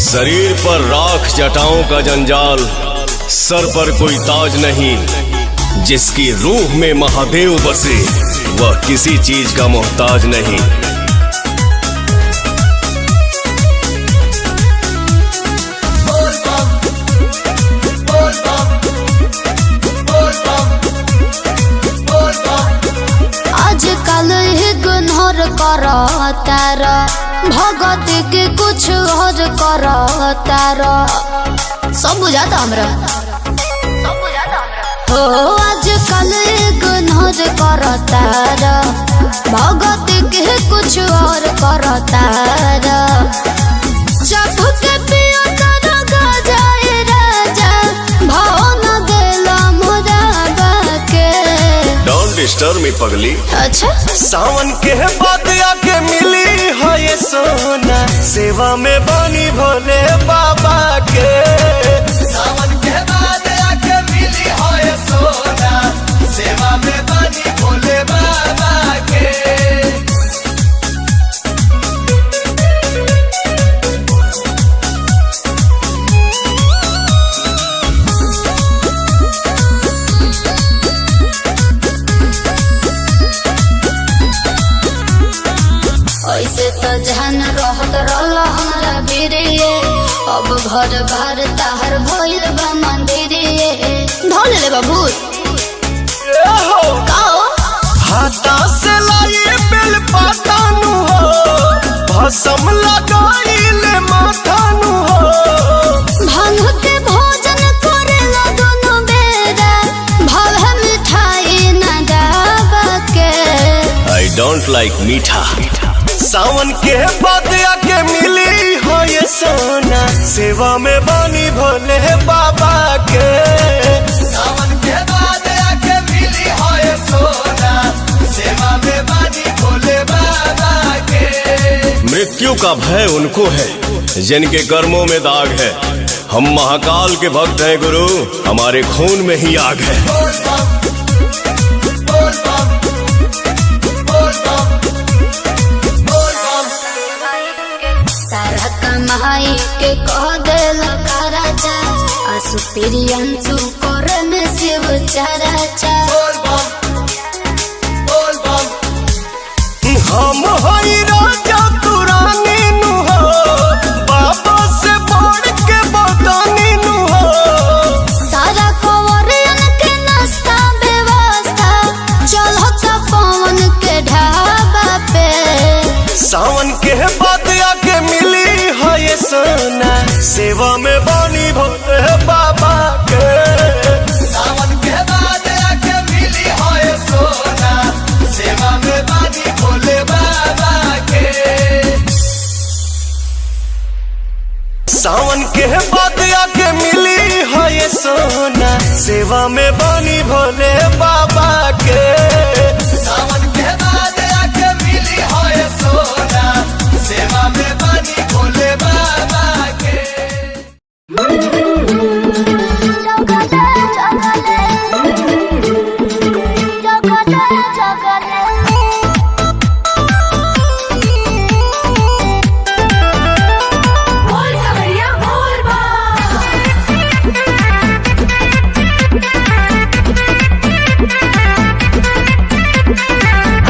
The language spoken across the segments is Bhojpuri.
शरीर पर राख जटाओं का जंजाल, सर पर कोई ताज नहीं। जिसकी रूह में महादेव बसे वह किसी चीज का मोहताज नहीं। आजकल इग्नोर करो तारा, भगत के कुछ और करो तारा। सब बुझाता हमरा हो। आजकल इग्नोर करो तारा, भगत के कुछ और करो तारा। जब के पिया तारा गजाए राजा, भाव न देला मोरा बाके। डोंट डिस्टर्ब मी पगली। अच्छा सावन के बाद आके मिली है ये सोना, सेवा में बनी भोले बाबा के। सावन के बाद आके मिली है ये सोना, सेवा में बनी भोले बाबा के। ऐसे तो जहन रहत रहल हमरा बिरिये, अब घर बार ताहर भइल बा मंदिरिये। ढोल ले बाबू काओ हाथा से लाई बेल पाता नु हो, भसम लगाइले माथा नु हो। भांग के भोजन करेला दोनों बेरा, भाव मिठाई न गावा के। आई डोंट लाइक मीठा। सावन के बाद आके मिली हो ये सोना, सेवा में बनी भोले बाबा के। सावन के बाद आके मिली हो ये सोना, सेवा में बनी भोले बाबा के। मृत्यु का भय उनको है जिनके कर्मों में दाग है। हम महाकाल के भक्त हैं गुरु, हमारे खून में ही आग है। सारा कमाई के कह देला राजा, आसु प्रियंसु करे में शिव चराचा। हम हई राजा तू रानी नु हो, बाबा से बढ़ के बदानी नु हो। सारा कवरियन के नाश्ता व्यवस्था चलता पवन के ढाबा पे। सावन के बाद आके मिली है ये सोना, सेवा में बनी भोले बाबा के। सावन के बाद आके मिली है ये सोना, सेवा में बनी भोले बाबा के। सावन के बाद आके मिली है ये सोना, सेवा में बनी भोले बाबा के। सावन के बाद आके मिली है ये सोना, सेवा में बनी भोले बाबा के।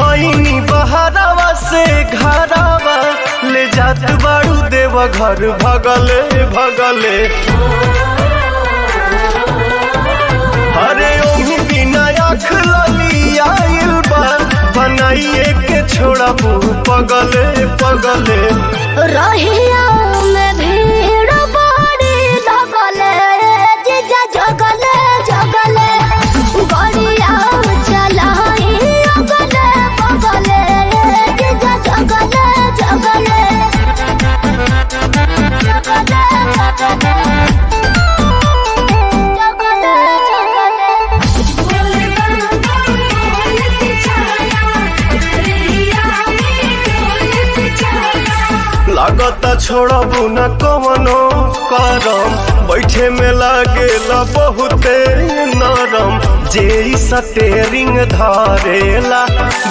आईनी बहरावा से घरावा ले जात बाड़ू देव घर भगले भगले। अरे ओही बिना आँख लली आइल बा, बनाइए के छोड़ा मुँह पगले पगले। रहिया में भीड़ बड़ी लगले, जीजा जगले जगले गड़िया चलाई अगले बगले। जीजा जगले जगले लागता छोड़बू न कवनो करम, बैठे में लागेला बहुते नरम। जे स्टेरिंग धारेला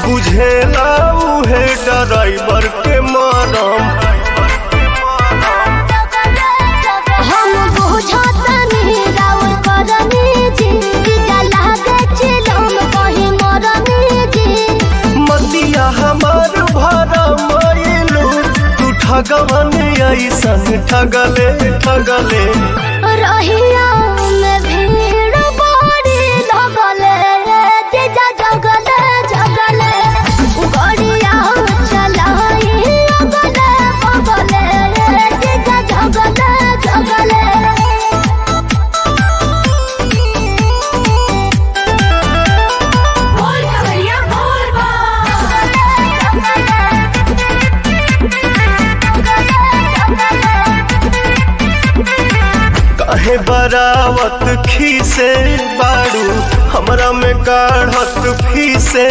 बुझेला उहे ड्राइवर के मरम। भगवान ऐसन ठगले ठगले। रहिया में भीड़ बड़ी लगले जीजा जगले जगले गड़िया चलाई अगले बगले जीजा जगले जगले। काहे बरावत खीसे बाड़ू हमरा में काढ़त फीसे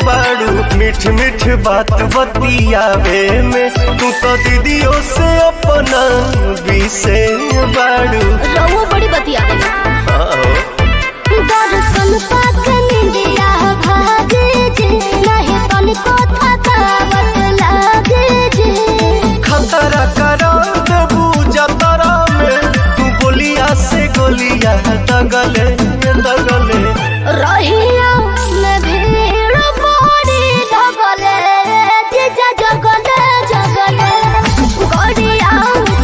बाड़ू। मीठ मीठ बात बतियावे में तू तो दीदियों से अपना बीसे बाड़ू। रहुआ बड़ी बतियावे दर्शन पाक निंदिया भागे जे नहीं तनिको थकावट लागे जे। खतरा करा देबू जतरा में तू गोलिया से गोलिया दगले दगले। रहिया में भीड़ बड़ी लगले जीजा जगले जगले गड़िया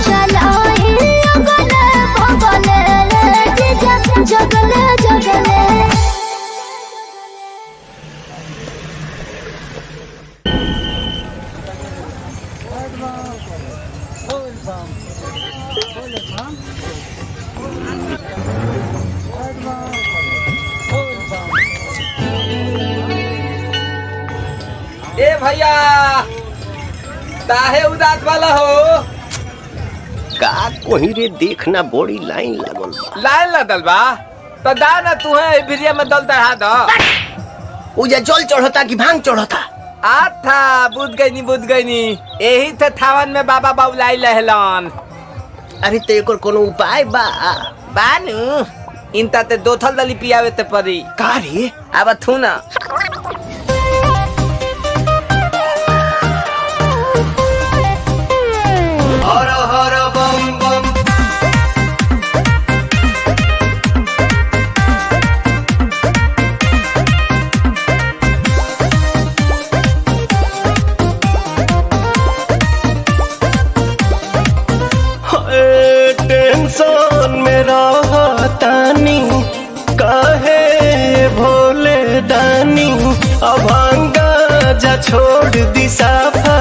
चलाई अगले बगले जीजा जगले जगले। ए भैया काहे उदास वाला हो? का कोही रे देखना बड़ी लाइन लागल बा। लाइन लगल बा तो दा ना तू है भिरिया में दल चढ़ा दो। उजा जल चढ़ता कि भांग चढ़ता? आथा बुझ गई नी यही थे थावन में बाबा बाबुलाई लहलन। अरे तो एकर कोनो उपाय बा? बानू इनता ते दो थल दली पियावे ते परी। का रे? अब थू ना हर हर बम बम। टेंशन में रहतानी काहे भोले दानी। अभांगा जा छोड़ दी साफा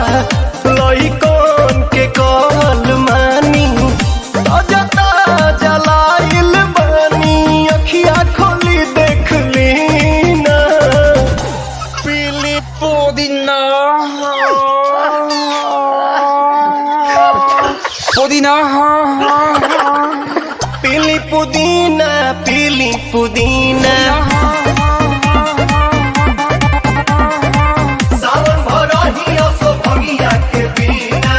लइकन के कहल मानी। ताजा ताजा लाइल बानी अखिया खोली देख ली ना। पीली पुदीना पुदीना पीली पुदीना पीली पुदीना। सावन भरही असो भगिया के बिना।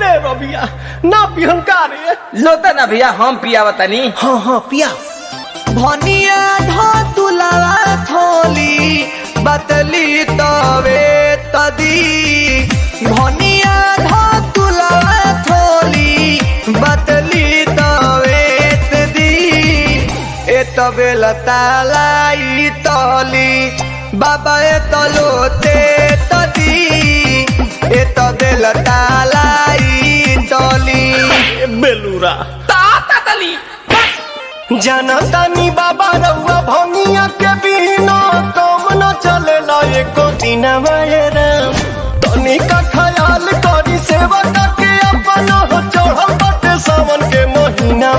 रे रबिया ना पिहन का रे? लोता ना भैया हम पिया बतानी। हाँ हाँ पिया। भनिया धो तुलावा थोली बतली तवे तदी। भनिया धो तुलावा थोली बतली तवे तदी। ए तबे लतालाई तली बाबा ए तलोते तदी। ए तबे लतालाई तली बेलूरा ताता तली जनतानी बाबा रउआ भनिया के बिना काम न चलेला एको दिन राम। तनी का ख्याल करी सेवा के अपना हो चढ़ल बाटे सावन के महीना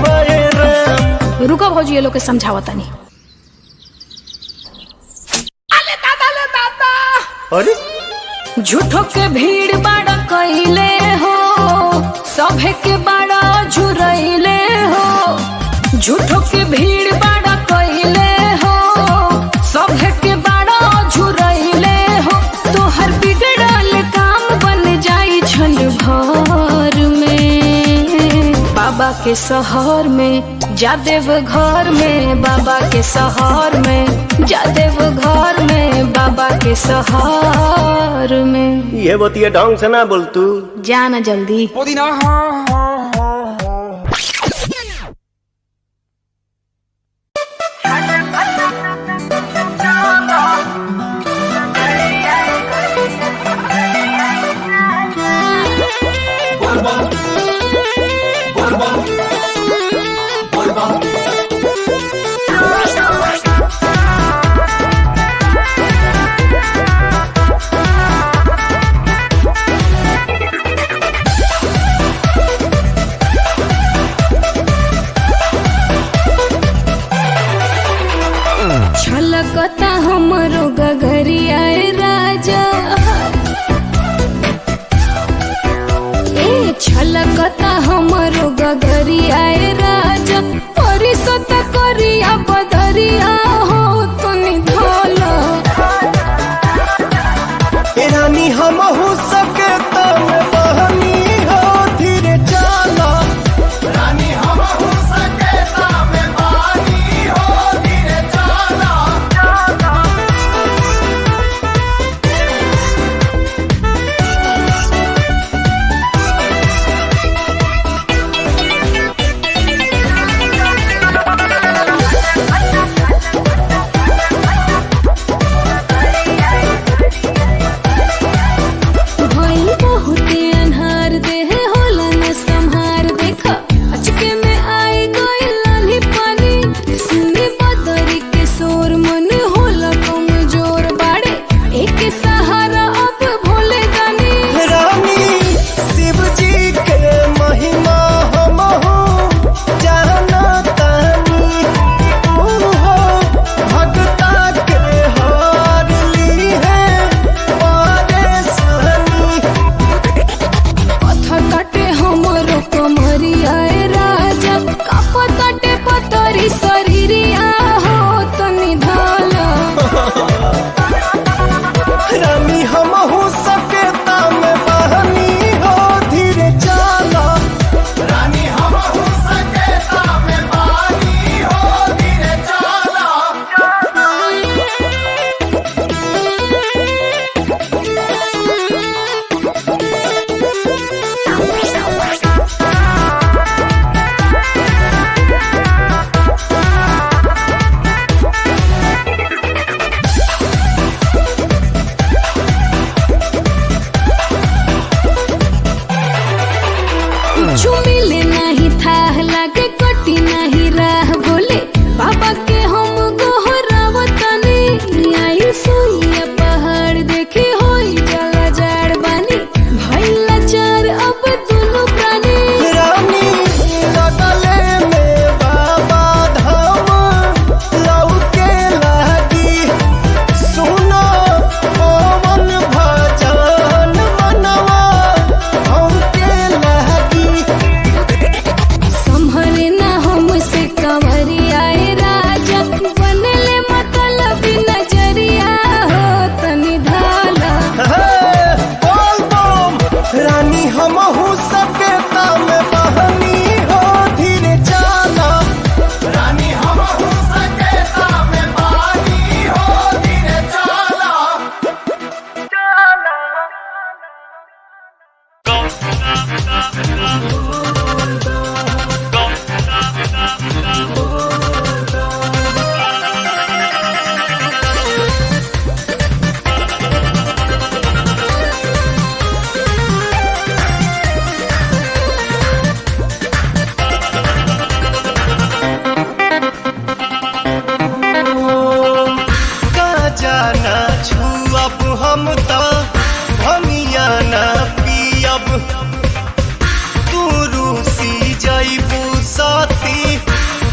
राम। रुको भौजी ये लोग के समझावतानी। ले दादा अरे झूठो के भीड़ बड़ा कइले हो सभे के बड़ा झुरइले हो। झूठो के भीड़ बड़ा कइले हो सभे के बड़ा झुरइले हो। तोहर बिगड़ल काम बन जाई छल भर में। बाबा के शहर में जादेव घर में। बाबा के शहर में जादेव घर में। बाबा के शहर में। ये बतिया ढंग से ना बोल तू। जाना जल्दी। पुदीना डोलता हमरो गगरिया ए राजा परिसत करिया बदरिया हो तनी धोला रानी हम हो सके तम बहनी हो धीरे चला रानी हम हो सके तम बहनी हो धीरे चला भइल बहुते अन्हार देह होला न संहार देखा अचके में आई गइल लाली पानी सुनी बदरी के शोर मन होला कमजोर बाड़े एक सहारा अब भोले गानी रानी शिव जी के महिमा हम हो जाना तानी तू हो भगता के हार ली है परेशानी पत्थर काटे हमरो कमरिया ए राजा कापताटे पतरी शरीरिया हो तनी धाला रानी हम हो सके तम बहनी हो धीरे चला रानी हम हो सके तम बहनी हो धीरे चला कुछ मिले नहीं था लागे कटी नहीं राह बोले बाबा के हम गोहरावतनी आई सुइया पहाड़ देखे होई जला जाड़ बानी भइला चार अब दोनों प्राणी रानी लगले में बाबा धाम लौके लागी सुनो पवन भजन मनवा हमके लागी संभरे ना हमसे कंवरिया ए राजा बनले मतलब नजरिया हो तनी धाला बोल बम रानी हम हो सके तम बहनी हो धीरे चला रानी हम हो सके तम बहनी हो धीरे चला का जाना छुअब हम तो भमिया ना पियब तू रूसी जइबू साथी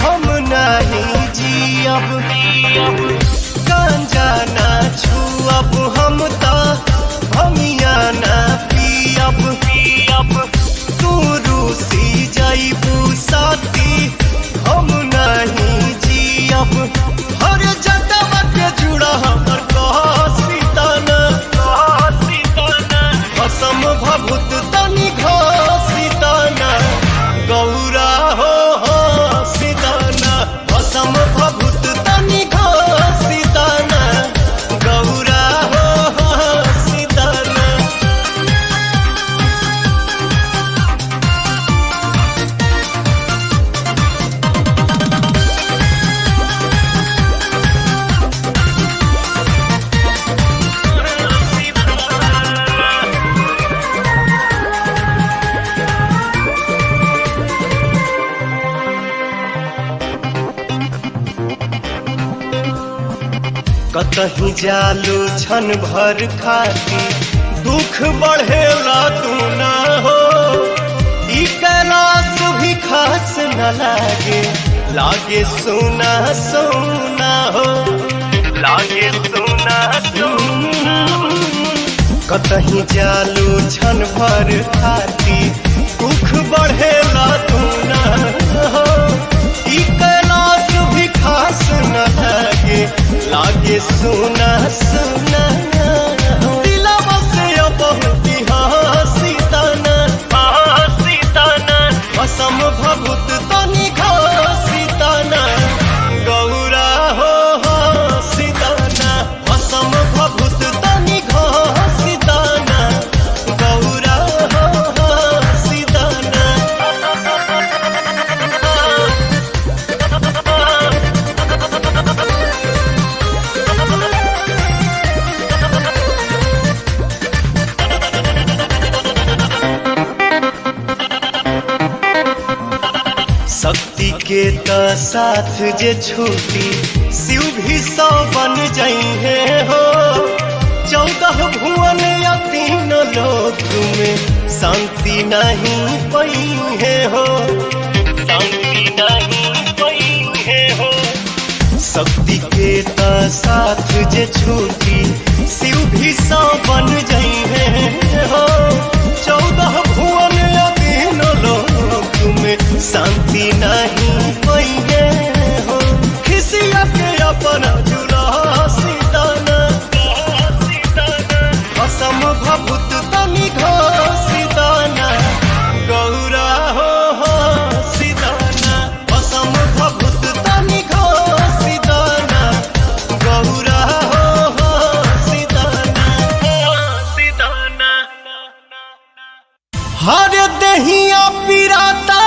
हम नहीं जियब गांजा ना छुअब हम तो भमिया ना पियब तू रूसी जइबू साथी हम नहीं जियब हर जगह के जुड़ा हमर कहसीताना असम भभूत तनि घसीताना गौरा हो सीताना असम भभूत तनि घसीताना गौरा हो सीताना कतही जालू छन भर खाती दुख बढ़ेला तू ना हो ई कैलाश भी खास न लागे सोना सोना हो लागे सोना सोना कतही जालू छन भर खाती दुख बढ़ के तो साथ जे छूटी शिव भी 100 बन जाइए हो। 14 भुवन या 3 लोक में शांति नहीं पाइए हो, शांति नहीं पाइए हो। शक्ति के तो साथ जे छूटी शिव भी 100 बन जाइए हो। 14 भुवन या 3 लोक में शांति नहीं पाइए हो। खिसिया के अपना जुला सीताना असम भभूत तनि घोषिताना गौरा हो सीताना। असम भभूत तनि घोषिताना गौरा हो सीताना। हर दहिया पिराता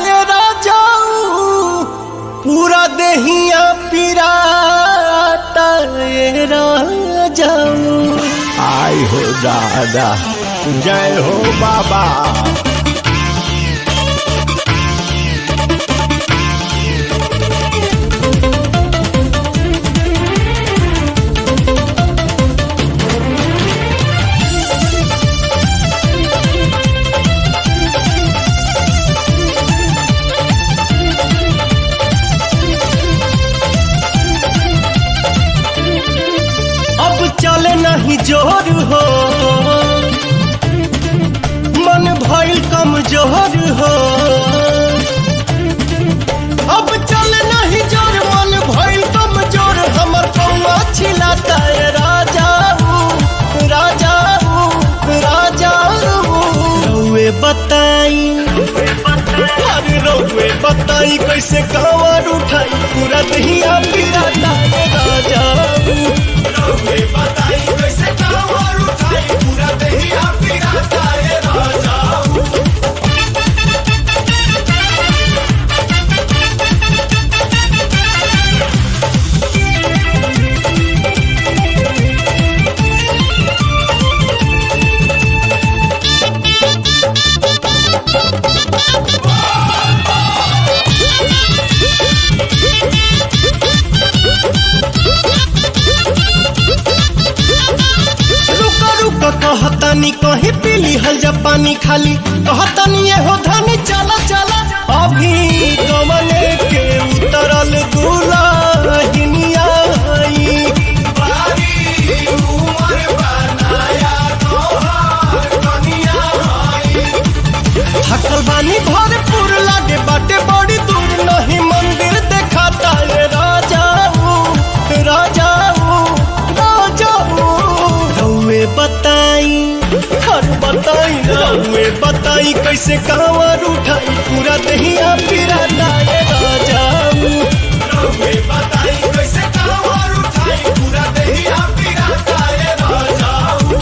ये राजाऊ, पूरा दहिया पिराता ये राजाऊ। आई हो दादा, जय हो बाबा। चले नहीं जोर हो, मन भइल कमजोर हो। अब चले नहीं जोर, मन भइल कमजोर। हमर पौआ छिलाता है राजाऊ, राजाऊ, राजाऊ। रउए बताई, अरे रउए बताई कैसे कांवर उठाई, पूरा दहिया पिराता है राजाऊ। बताई कैसे कांवर उठाई, पूरा दहिया पिराता है राजाऊ। कहतानी कहीं पीली हल जा पानी खाली, कहतानी ये हो धनी चला चला। अभी कमले के उतरल दुल्हनिया आई, बारी उमर बनाया तोहार कनिया आई। थकल बानी भरपूर लागे बाटे बड़ी दूर, नहीं मंदिर देखाता ये राजाऊ, राजाऊ, राजाऊ। रउए बताई, हर बताई, रउए बताई कैसे कांवर उठाई, पूरा दहिया पिराता है राजाऊ। रउए बताई कैसे कांवर उठाई, पूरा दहिया पिराता है राजाऊ।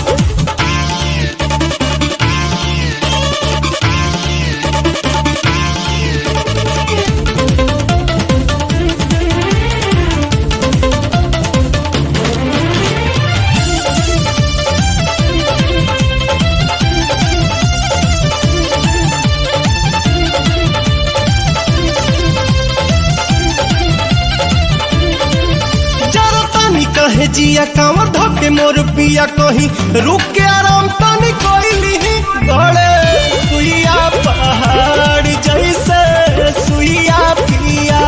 कहे जिया कांवर धोके मोर पिया, कहीं रुक के आराम पानी कोइली। गड़े सुइया पहाड़ जैसे सुइया पिया,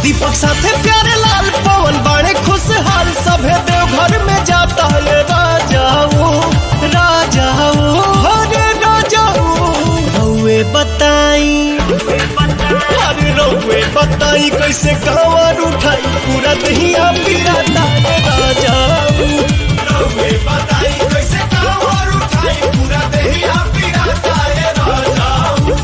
दीपक साथे प्यारे लाल पवन बड़े खुशहाल। सभे देवघर में जाता है राजाऊ, राजाऊ, हरे राजाऊ। रउए बताई, अरे रउए बताई कैसे कांवर उठाई, पूरा दहिया पिराता है राजाऊ। रउए बताई कैसे कांवर उठाई, पूरा दहिया पिराता है राजाऊ।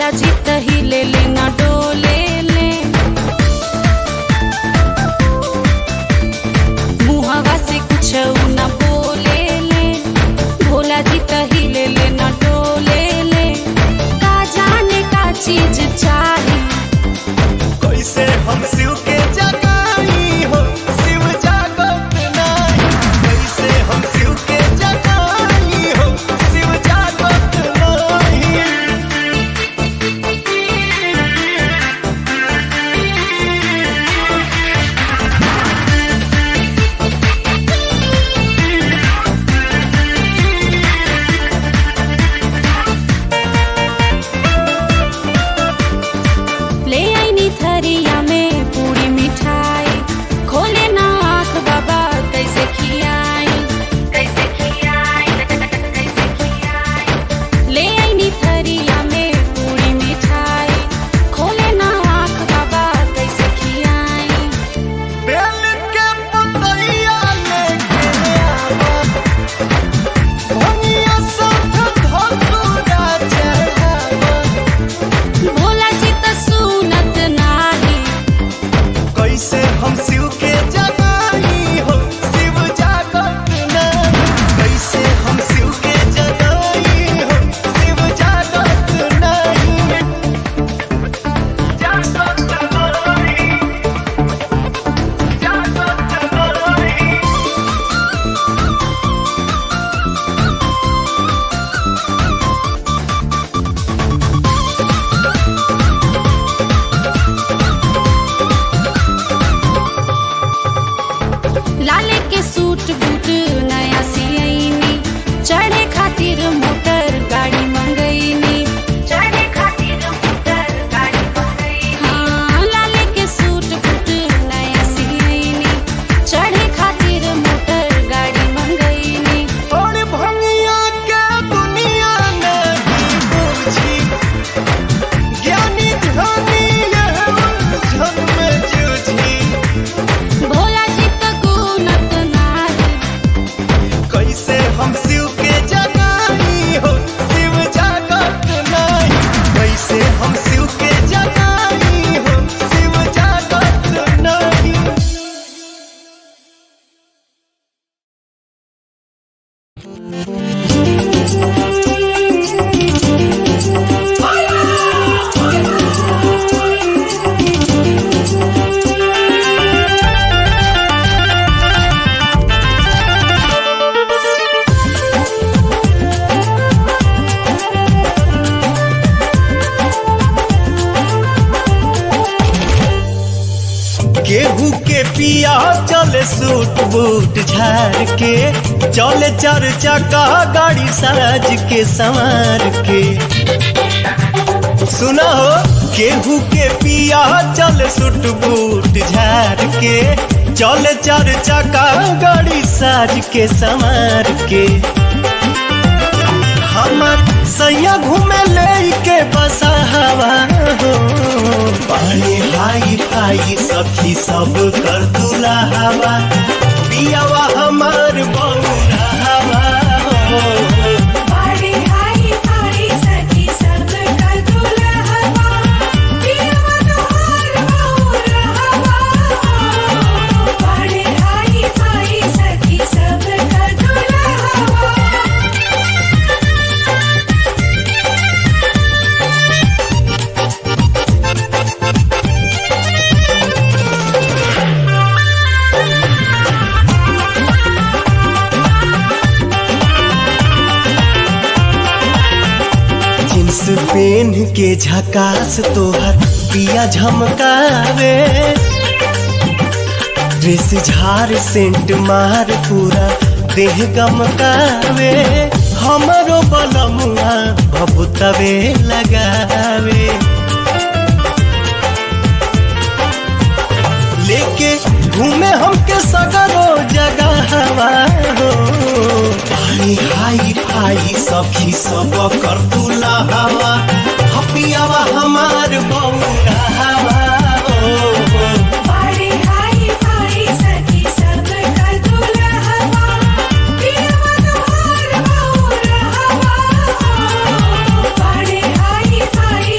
भोला जी तही ले लेना डोले ले मुहावा से कुछ न बोले ले भोला जी तही ले लेना डोले ले का जाने का चीज चाहे कैसे हम शिव के जगाई हो शिव जागत नहीं कैसे हम शिव के जगाई हो शिव जागत नहीं ले आईनी थरिया में पूरी मिठाई खोले ना आँख बाबा कैसे खियाई कैसे खियाई कैसे खियाई ले आईनी थरिया में पूरी मिठाई खोले ना आँख बाबा कैसे खियाई बेल के पतैया लेके आवा भंगिया साथ धतूरा चढ़ावा भोला जी तो सुनत नाही कैसे हम शिव के जगाई हो शिव जागत नहीं कैसे हम शिव के जगाई हो शिव जागत नहीं जागत नहीं जागत नहीं लाले के सूट बूट नया सियनी चढ़े खातिर मोटर गाड़ी मंगईनी चढ़े खातिर मोटर गाड़ी मंगईनी हाँ लाले के सूट बूट नया सियनी चढ़े खातिर मोटर गाड़ी मंगईनी और भंगिया के दुनिया नहीं बुझी ज्ञानी ध्यानी यह उलझन में जूझी भोला जी तो गुनत नाही कैसे हम शिव के जगाई हो शिव जागत नहीं कैसे हम शिव के जगाई हो शिव जागत नहीं गेहूं के पिया चले सूट बूट झाड़ के चले चार चक्का गाड़ी साज के संवार के सुना हो गेहूं के पिया चले सूट बूट झाड़ के चले चार चक्का गाड़ी साज के संवार के हमर सैया घूमे लेके बसा हवा हो पानी हाई फाई सखी सब कर दूल्हा हवा पियावा हमार बौरा हवा हो पाड़ी हाई पाड़ी सखी सब कर दूल्हा हवा पियवा तोहार बौरा हवा पाड़ी हाई पाड़ी सखी सब कर दूल्हा हवा जींस पेन के झकास तोहर पिया झमकावे ड्रेस झार सेंट मार पूरा देह गमकावे हमरो बलमुआ भभुतवे लगावे लेके घूमे हमके सगरो जगह हवा हो पानी हाई फाई सखी सब कर दूल्हा हवा हपियावा हमार बौरा हवा हो पाड़ी हाई पाड़ी सखी सब कर दूल्हा हवा पियवा तोहार बौरा हवा पाड़ी हाई पाड़ी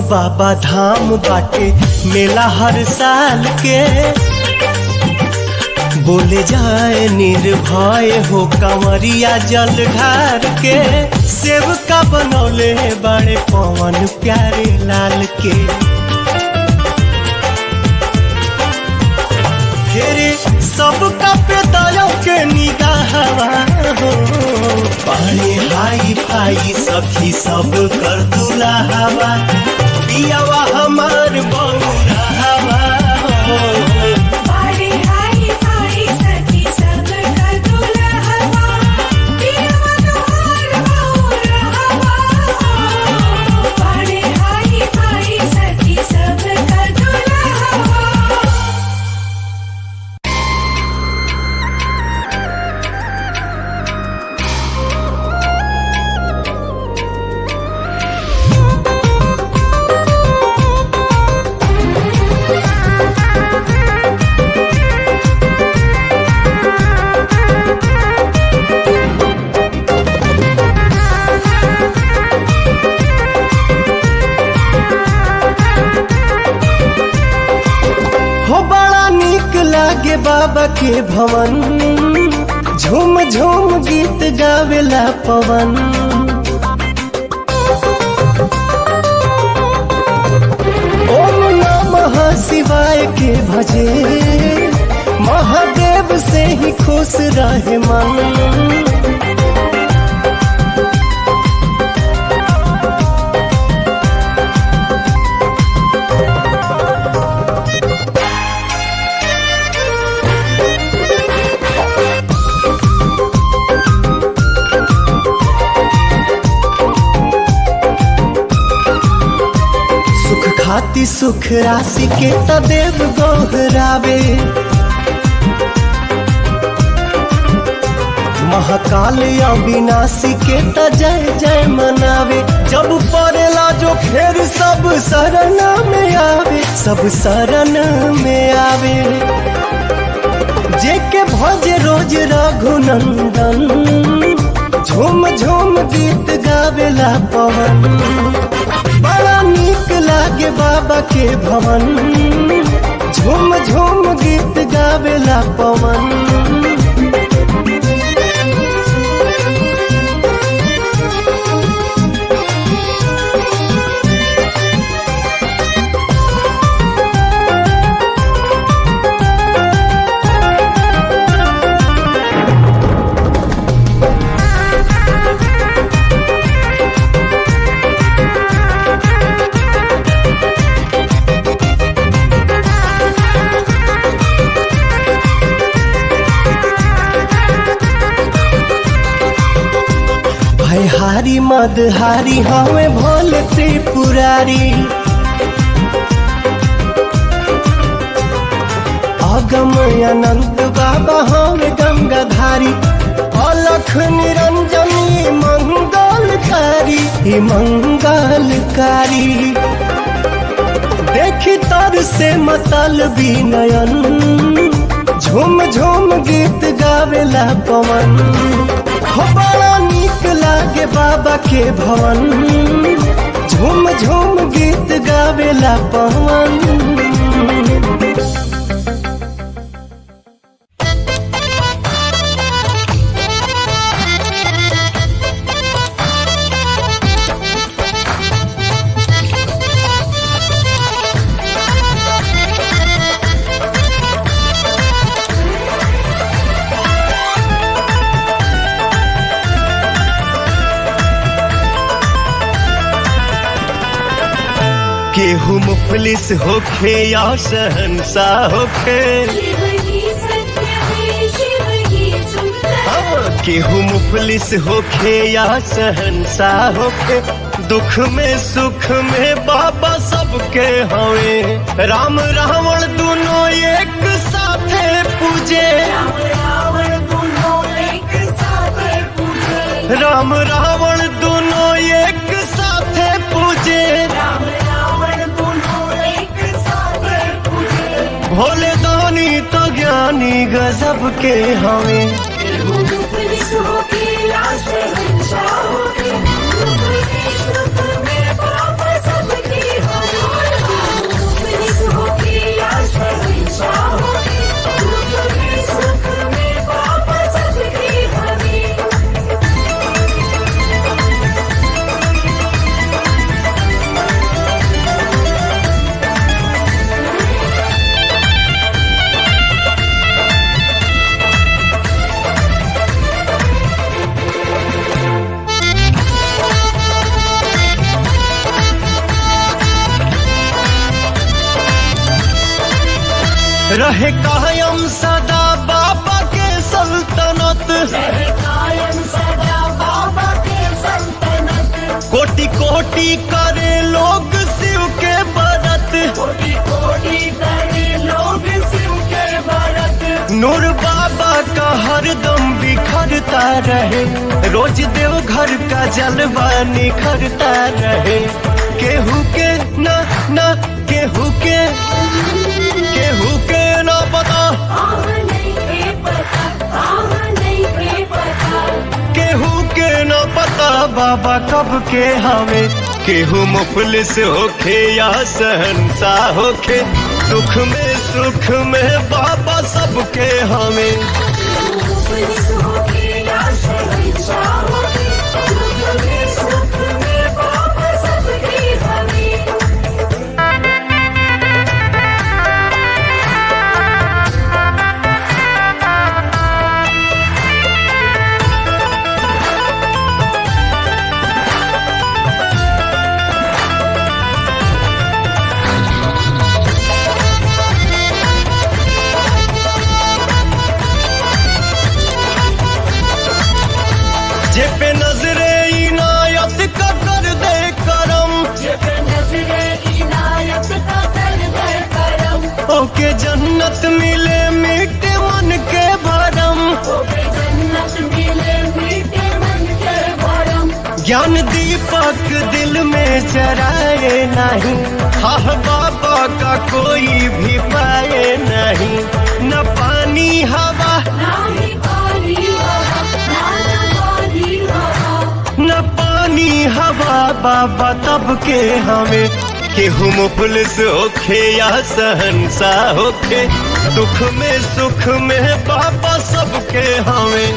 बाबा धाम बाटे मेला हर साल के, बोले जाए निर्भय हो कंवरिया जल ढार के, सेवका बनौले बड़े पवन प्यारे लाल के। फेरे सबका पे दया के निगाहवा हो, पानी हाई फाई सखी सब कर दुलावा, पियावा हमार बउरावा हो। बाबा के भवन झूम झूम गीत गावेला पवन, ओम नमः शिवाय के भजे, महादेव से ही खुश रहे मन। खाती सुख राशि के तदेव गोहरावे, महाकाल अविनाशी के त जय जय मनावे। जब पड़ेला जो फिर सब शरण में आवे, सब शरण में आवे। जेके भजे रोज रघुनंदन, झूम झूम गीत गावेला पवन। बड़ा नीक लागे बाबा के भवन, झूम झूम गीत गावेला पवन। हारी मदहारी हमें भोले त्रिपुरारी, अगम अनंत बाबा हमें गंगाधारी। अलख निरंजनी मंगलकारी, मंगलकारी। देखी तर से मतलबी नयन, झूम झूम गीत गावेला पवन। बड़ा नीक लागे बाबा के भवन, झूम झूम गीत गावेला पवन। केहू मुफलिस होखे या शहंशाह होखे, केहू मुफलिस होखे या शहंशाह होखे। दुख में सुख में बाबा सबके हवे, राम रावण दोनों एक साथे पूजे। राम रावण दोनों एक साथे पूजे। भोले दानी तो ज्ञानी गजब के हमें। रहे कायम सदा बाबा के सल्तनत, कोटि कोटि करे लोग शिव के व्रत, नूर बाबा का हरदम बिखरता रहे, रोज देव घर का जलवा निखरता रहे। केहू के ना ना केहू के ना पता, केहू के ना पता बाबा कब के हमें। केहू मुफलिस होखे या शहंशाह होखे, दुख में सुख में बाबा सबके हमें। जेपे नजरे इनायत का कर दे करम, ओके जन्नत मिले मीठे मन के भरम। ज्ञान दीपक दिल में जराए नहीं, हाँ बाबा का कोई भी पाए नहीं। न पानी हवा न पानी हवा बाबा तब के हमें। केहू मुफलिस होखे या शहंशाह होखे, दुख में सुख में बाबा सबके हमें।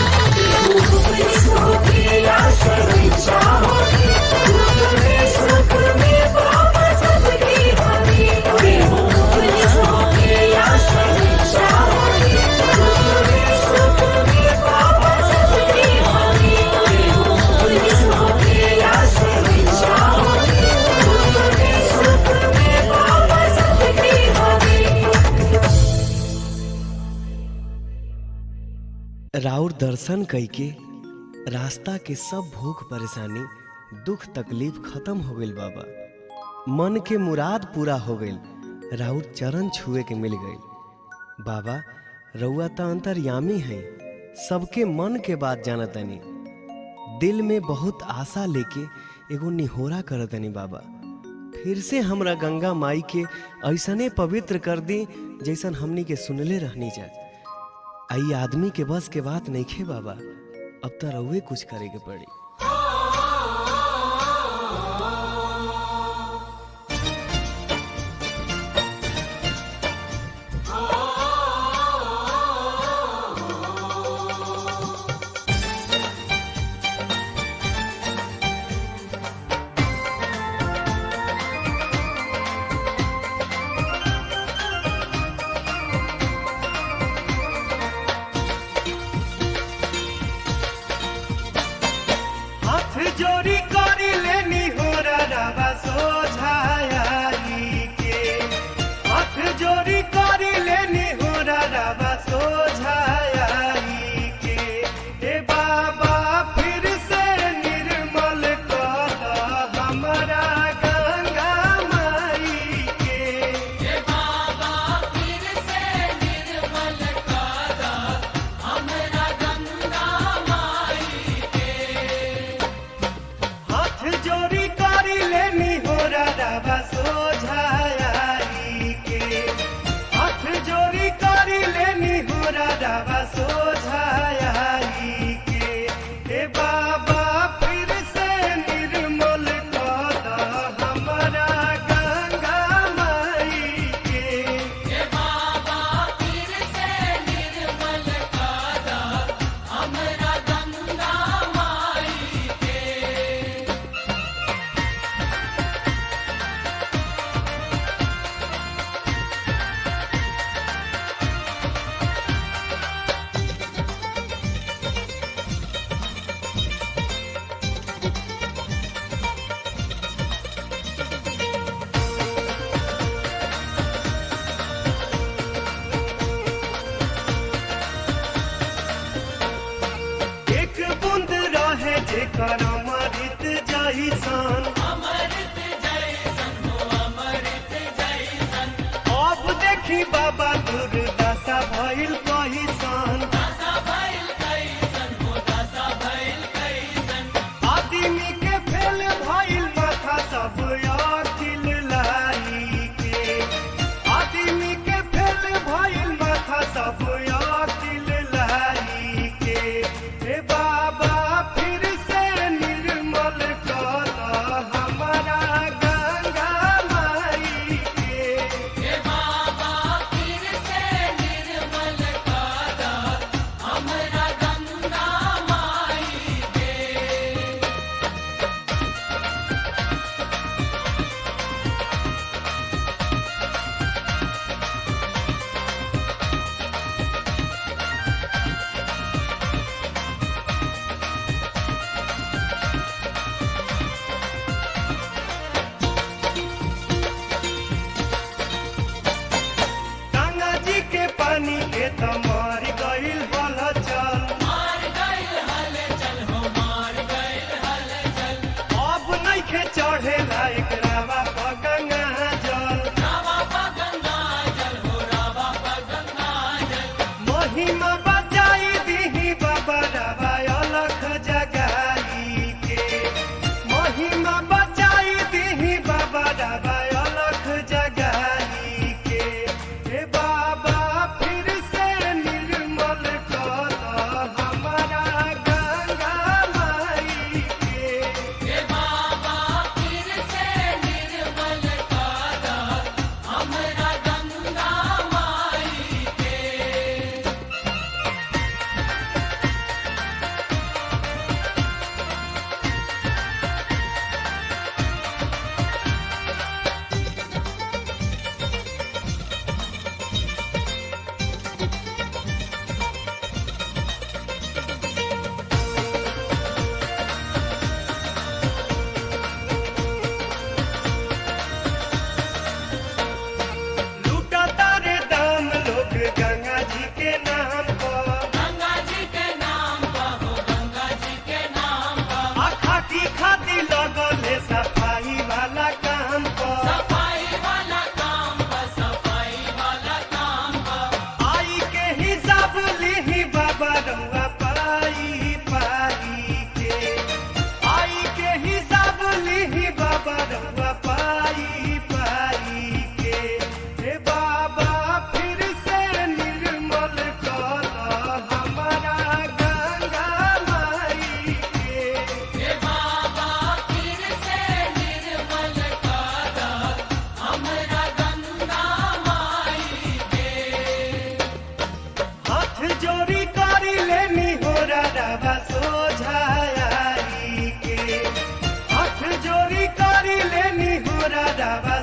राउर दर्शन कइके रास्ता के सब भूख परेशानी दुख तकलीफ खत्म हो गइल बाबा। मन के मुराद पूरा हो गइल, राउर चरण छुए के मिल गइल। बाबा रउआ त अंतर्यामी हैं, सबके मन के बात जानतनी। दिल में बहुत आशा लेके एगो निहोरा करतनी बाबा, फिर से हमरा गंगा माई के ऐसने पवित्र कर दी जैसन हमनी के सुनले रहनी जा। आई आदमी के बस के बात नहीं खे बाबा, अब तो रउए कुछ करे के पड़ी। कर अमृत जैसन अब देखी बाबा दुर्दशा भइल कहिसन आदमी के फेल भइल माथा सब अखिल लाई के आदमी के फेल भइल माथा सब अखिल लाई के हे बाबा फिर से निर्मल कर हमारा गंगा माई के हे बाबा फिर से निर्मल कर हमारा गंगा माई के गंगा जी के पानी के त मर गइल हलचल अब नइखे चढ़े लायक रावा प गंगा जल महिमा बचाई दीही बाबा रावा अलख जगाई के महिमा बचाई दीही बाबा रावा अलख जगाई के हे बाबा फिर से निर्मल कर हमारा गंगा माई के हे बाबा फिर से निर्मल कर हमारा गंगा माई के लूटा तारे दाम लोग गंगा जी के नाम पर आखा की खाती लगले सफाई वाला काम पर आई के हिसाब लीही बाबा रउआ पाई पाई के आई के हिसाब लीही बाबा रउआ पाई पाई के हे बाबा फिर से निर्मल कर हमारा गंगा माई के हे बाबा फिर से निर्मल कर हमारा गंगा माई के हाथ जोड़ी करी लेनी हो रावा सोझाई के हाथ जोड़ी करी लेनी हो रावा